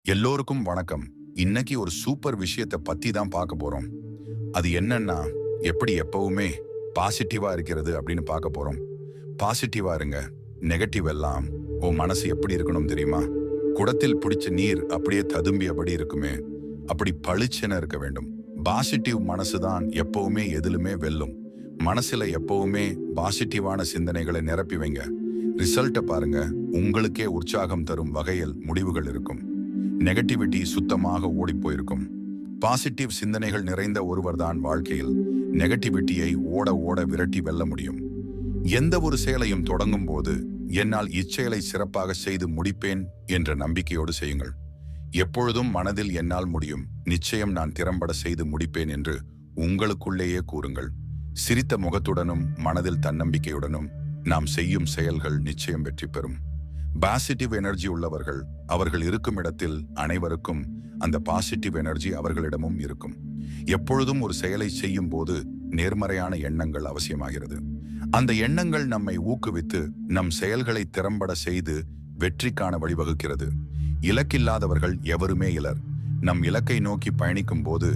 எல்லோருக்கும் வணக்கம். இன்னைக்கு ஒரு சூப்பர் விஷயத்தை பத்தி தான் பார்க்க போறோம். அது என்னன்னா, எப்படி எப்பவுமே பாசிட்டிவா இருக்கிறது அப்படின்னு பார்க்க போறோம். பாசிட்டிவா இருங்க. நெகட்டிவ் எல்லாம் உன் மனசு எப்படி இருக்கணும் தெரியுமா? குடத்தில் பிடிச்ச நீர் அப்படியே ததும்பியபடி இருக்குமே, அப்படி பளிச்சென இருக்க வேண்டும். பாசிட்டிவ் மனசு தான் எப்பவுமே எதிலுமே வெல்லும். மனசுல எப்பவுமே பாசிட்டிவான சிந்தனைகளை நிரப்பி வைங்க. ரிசல்ட்டை பாருங்க. உங்களுக்கே உற்சாகம் தரும் வகையில் முடிவுகள் இருக்கும். நெகட்டிவிட்டி சுத்தமாக ஓடி போயிருக்கும். பாசிட்டிவ் சிந்தனைகள் நிறைந்த ஒருவர்தான் வாழ்க்கையில் நெகட்டிவிட்டியை ஓட ஓட விரட்டி வெல்ல முடியும். எந்த ஒரு செயலையும் தொடங்கும் போது என்னால் இச்செயலை சிறப்பாக செய்து முடிப்பேன் என்ற நம்பிக்கையோடு செய்யுங்கள். எப்பொழுதும் மனதில் என்னால் முடியும், நிச்சயம் நான் திறம்பட செய்து முடிப்பேன் என்று உங்களுக்குள்ளேயே கூறுங்கள். சிரித்த முகத்துடனும் மனதில் தன்னம்பிக்கையுடனும் நாம் செய்யும் செயல்கள் நிச்சயம் வெற்றி பெறும். பாசிட்டிவ் எனர்ஜி உள்ளவர்கள் அவர்கள் இருக்கும் இடத்தில் அனைவருக்கும் அந்த பாசிட்டிவ் எனர்ஜி அவர்களிடமும் இருக்கும். எப்பொழுதும் ஒரு செயலை செய்யும் போது நேர்மறையான எண்ணங்கள் அவசியமாகிறது. அந்த எண்ணங்கள் நம்மை ஊக்குவித்து நம் செயல்களை திறம்பட செய்து வெற்றிக்கான வழிவகுக்கிறது. இலக்கில்லாதவர்கள் எவருமே இலர். நம் இலக்கை நோக்கி பயணிக்கும் போது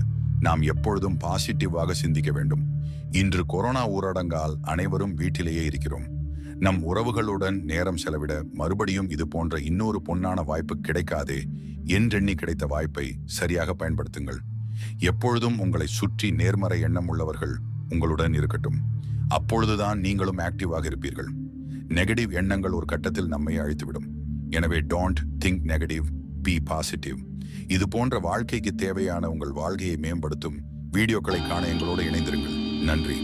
நாம் எப்பொழுதும் பாசிட்டிவாக சிந்திக்க வேண்டும். இன்று கொரோனா ஊரடங்கால் அனைவரும் வீட்டிலேயே இருக்கிறோம். நம் உறவுகளுடன் நேரம் செலவிட மறுபடியும் இது போன்ற இன்னொரு பொன்னான வாய்ப்பு கிடைக்காதே என்றெண்ணி கிடைத்த வாய்ப்பை சரியாக பயன்படுத்துங்கள். எப்பொழுதும் உங்களை சுற்றி நேர்மறை எண்ணம் உள்ளவர்கள் உங்களுடன் இருக்கட்டும். அப்பொழுதுதான் நீங்களும் ஆக்டிவாக இருப்பீர்கள். நெகட்டிவ் எண்ணங்கள் ஒரு கட்டத்தில் நம்மை அழித்துவிடும். எனவே don't think negative, be positive. இது போன்ற வாழ்க்கைக்கு தேவையான உங்கள் வாழ்க்கையை மேம்படுத்தும் வீடியோக்களை காண எங்களோடு இணைந்திருங்கள். நன்றி.